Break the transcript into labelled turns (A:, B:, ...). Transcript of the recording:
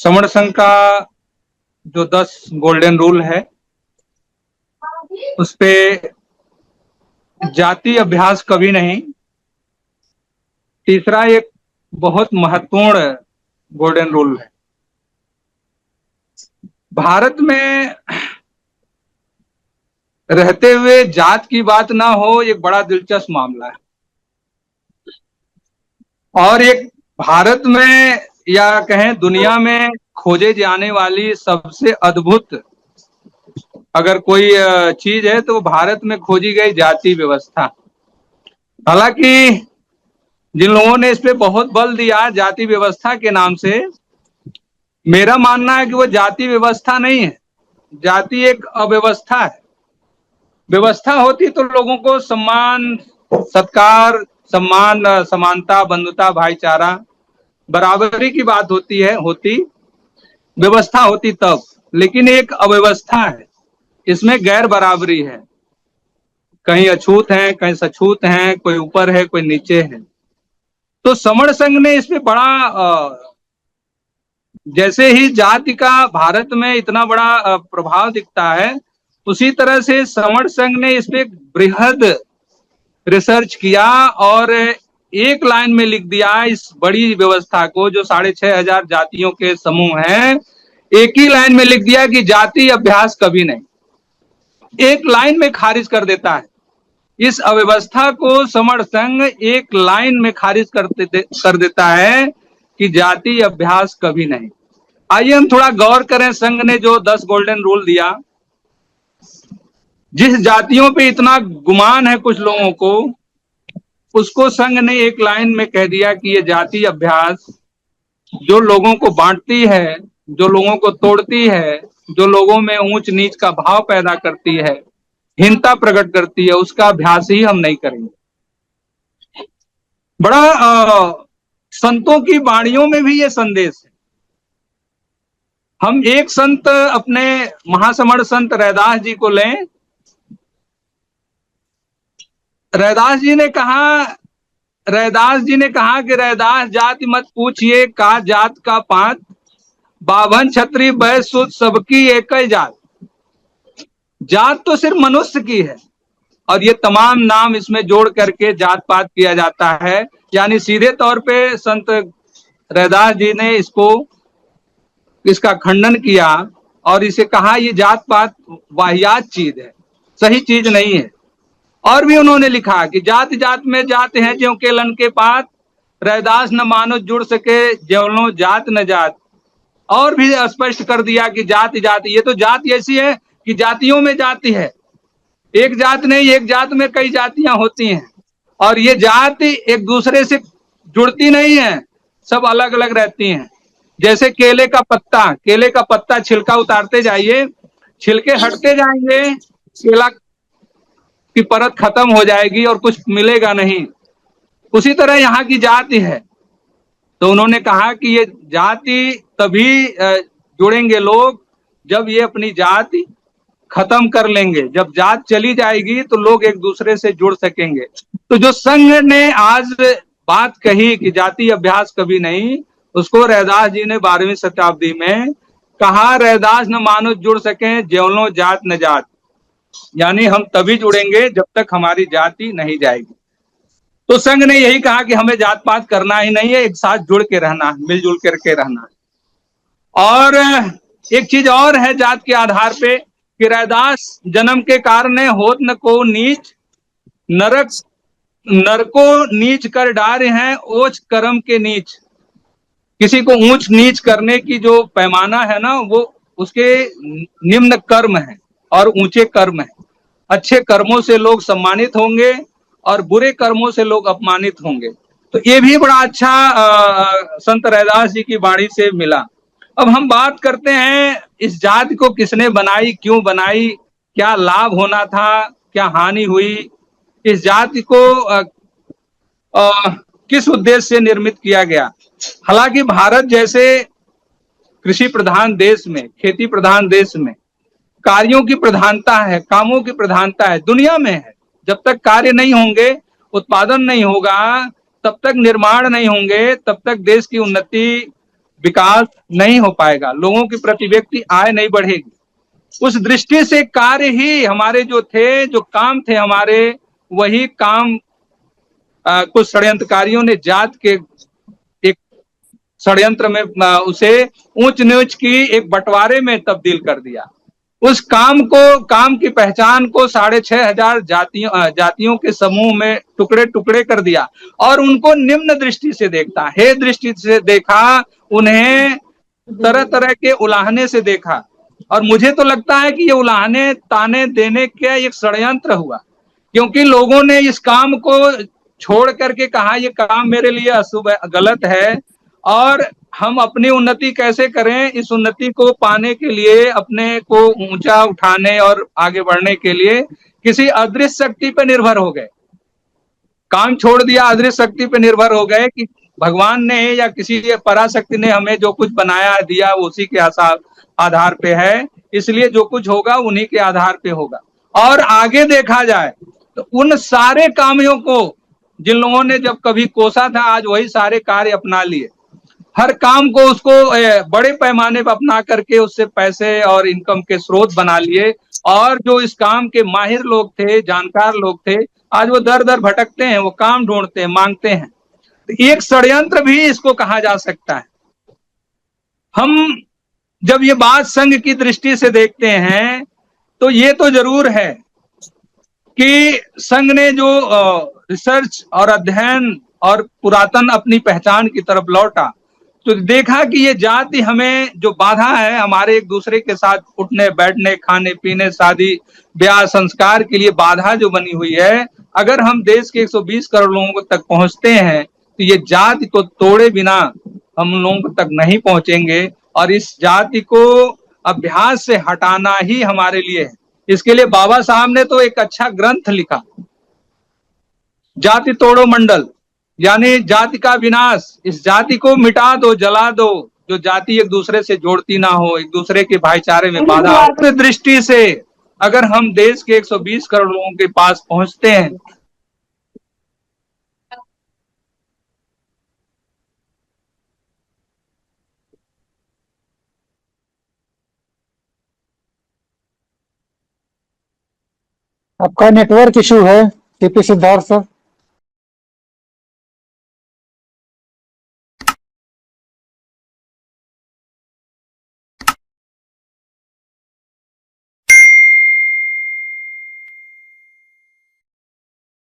A: समण संघ का जो 10 गोल्डन रूल है उस पे जाति अभ्यास कभी नहीं। तीसरा एक बहुत महत्वपूर्ण गोल्डन रूल है। भारत में रहते हुए जात की बात ना हो, एक बड़ा दिलचस्प मामला है। और एक भारत में या कहें दुनिया में खोजे जाने वाली सबसे अद्भुत अगर कोई चीज है तो भारत में खोजी गई जाति व्यवस्था। हालांकि जिन लोगों ने इस पे बहुत बल दिया जाति व्यवस्था के नाम से, मेरा मानना है कि वो जाति व्यवस्था नहीं है, जाति एक अव्यवस्था है। व्यवस्था होती तो लोगों को सम्मान, सत्कार, सम्मान, समानता, बंधुता, भाईचारा, बराबरी की बात होती व्यवस्था होती तब। लेकिन एक अव्यवस्था है, इसमें गैर बराबरी है। कहीं अछूत है, कहीं सछूत है, कोई ऊपर है, कोई नीचे है। तो समण संघ ने इस पे बड़ा जैसे ही जाति का भारत में इतना बड़ा प्रभाव दिखता है, उसी तरह से समण संघ ने इस पे बृहद रिसर्च किया और एक लाइन में लिख दिया इस बड़ी व्यवस्था को, जो 6,500 जातियों के समूह हैं, एक ही लाइन में लिख दिया कि जाति अभ्यास कभी नहीं। एक लाइन में खारिज कर देता है इस अव्यवस्था को। समण संघ एक लाइन में खारिज कर देता है कि जाति अभ्यास कभी नहीं। आइए हम थोड़ा गौर करें, संघ ने जो 10 गोल्डन रूल दिया, जिस जातियों पे इतना गुमान है कुछ लोगों को, उसको संघ ने एक लाइन में कह दिया कि ये जाति अभ्यास जो लोगों को बांटती है, जो लोगों को तोड़ती है, जो लोगों में ऊंच नीच का भाव पैदा करती है, हीनता प्रकट करती है, उसका अभ्यास ही हम नहीं करेंगे। बड़ा संतों की वाणियों में भी ये संदेश है। हम एक संत, अपने महासमण संत रैदास जी को लें। रैदास जी ने कहा कि रैदास जाति मत पूछिए, का जात का पात, बाभन क्षत्रिय वैश्य शूद्र सबकी एक ही जात। जात तो सिर्फ मनुष्य की है और ये तमाम नाम इसमें जोड़ करके जात पात किया जाता है। यानी सीधे तौर पे संत रैदास जी ने इसका खंडन किया और इसे कहा ये जात पात वाहियात चीज है, सही चीज नहीं है। और भी उन्होंने लिखा कि जात जात में जात है ज्यों के लन के पात, रैदास न मानो जुड़ सके ज्यों जात न जात। और भी स्पष्ट कर दिया कि जाति जाति, ये तो जाति ऐसी है कि जातियों में जाति है, एक जात नहीं, एक जात में कई जातियां होती हैं। और ये जाति एक दूसरे से जुड़ती नहीं है, सब अलग अलग रहती हैं। जैसे केले का पत्ता छिलका उतारते जाइए, छिलके हटते जाएंगे, केला की परत खत्म हो जाएगी और कुछ मिलेगा नहीं। उसी तरह यहाँ की जाति है। तो उन्होंने कहा कि ये जाति तभी जुड़ेंगे लोग जब ये अपनी जाति खत्म कर लेंगे। जब जात चली जाएगी तो लोग एक दूसरे से जुड़ सकेंगे। तो जो संघ ने आज बात कही कि जाति अभ्यास कभी नहीं, उसको रैदास जी ने 12वीं शताब्दी में कहा, रैदास न मानुष जुड़ सके ज्यों जात न जात। यानी हम तभी जुड़ेंगे जब तक हमारी जाति नहीं जाएगी। तो संघ ने यही कहा कि हमें जात पात करना ही नहीं है, एक साथ जुड़ के रहना है, मिलजुल करके रहना है। और एक चीज और है जात के आधार पे कि रैदास जन्म के कारण होत न को नीच, नरको नीच कर डारे हैं ओछ कर्म के नीच। किसी को ऊंच नीच करने की जो पैमाना है ना, वो उसके निम्न कर्म है और ऊंचे कर्म है। अच्छे कर्मों से लोग सम्मानित होंगे और बुरे कर्मों से लोग अपमानित होंगे। तो ये भी बड़ा अच्छा संत रैदास जी की वाणी से मिला। अब हम बात करते हैं इस जाति को किसने बनाई, क्यों बनाई, क्या लाभ होना था, क्या हानि हुई, इस जाति को किस उद्देश्य से निर्मित किया गया। हालांकि भारत जैसे कृषि प्रधान देश में, खेती प्रधान देश में कार्यों की प्रधानता है, कामों की प्रधानता है, दुनिया में है। जब तक कार्य नहीं होंगे, उत्पादन नहीं होगा, तब तक निर्माण नहीं होंगे, तब तक देश की उन्नति, विकास नहीं हो पाएगा, लोगों की प्रति व्यक्ति आय नहीं बढ़ेगी। उस दृष्टि से कार्य ही हमारे जो थे, जो काम थे हमारे, वही काम कुछ षड्यंत्रकारियों ने जात के एक षड्यंत्र में उसे ऊंच नीच की एक बंटवारे में तब्दील कर दिया। उस काम को, काम की पहचान को 6,500 जातियों के समूह में टुकड़े टुकड़े कर दिया और उनको निम्न दृष्टि से देखता, हे दृष्टि से देखा, उन्हें तरह तरह के उलाहने से देखा। और मुझे तो लगता है कि ये उलाहने ताने देने का एक षड्यंत्र हुआ, क्योंकि लोगों ने इस काम को छोड़ करके कहा ये काम मेरे लिए अशुभ गलत है, और हम अपनी उन्नति कैसे करें, इस उन्नति को पाने के लिए, अपने को ऊंचा उठाने और आगे बढ़ने के लिए किसी अदृश्य शक्ति पर निर्भर हो गए। काम छोड़ दिया, अदृश्य शक्ति पर निर्भर हो गए कि भगवान ने या किसी पराशक्ति ने हमें जो कुछ बनाया दिया उसी के आधार पे है, इसलिए जो कुछ होगा उन्हीं के आधार पे होगा। और आगे देखा जाए तो उन सारे कामियों को जिन लोगों ने जब कभी कोसा था, आज वही सारे कार्य अपना लिए, हर काम को उसको बड़े पैमाने पर अपना करके उससे पैसे और इनकम के स्रोत बना लिए, और जो इस काम के माहिर लोग थे, जानकार लोग थे, आज वो दर दर भटकते हैं, वो काम ढूंढते हैं, मांगते हैं। तो एक षड्यंत्र भी इसको कहा जा सकता है। हम जब ये बात संघ की दृष्टि से देखते हैं तो ये तो जरूर है कि संघ ने जो रिसर्च और अध्ययन और पुरातन अपनी पहचान की तरफ लौटा तो देखा कि ये जाति हमें जो बाधा है, हमारे एक दूसरे के साथ उठने बैठने, खाने पीने, शादी ब्याह, संस्कार के लिए बाधा जो बनी हुई है, अगर हम देश के 120 करोड़ लोगों तक पहुंचते हैं तो ये जाति को तोड़े बिना हम लोगों तक नहीं पहुंचेंगे। और इस जाति को अभ्यास से हटाना ही हमारे लिए है। इसके लिए बाबा साहब ने तो एक अच्छा ग्रंथ लिखा, जाति तोड़ो मंडल, यानी जाति का विनाश, इस जाति को मिटा दो, जला दो, जो जाति एक दूसरे से जोड़ती ना हो, एक दूसरे के भाईचारे में बाधा। दृष्टि से अगर हम देश के 120 करोड़ लोगों के पास पहुंचते हैं,
B: आपका नेटवर्क इशू है टीपी सिद्धार्थ सर।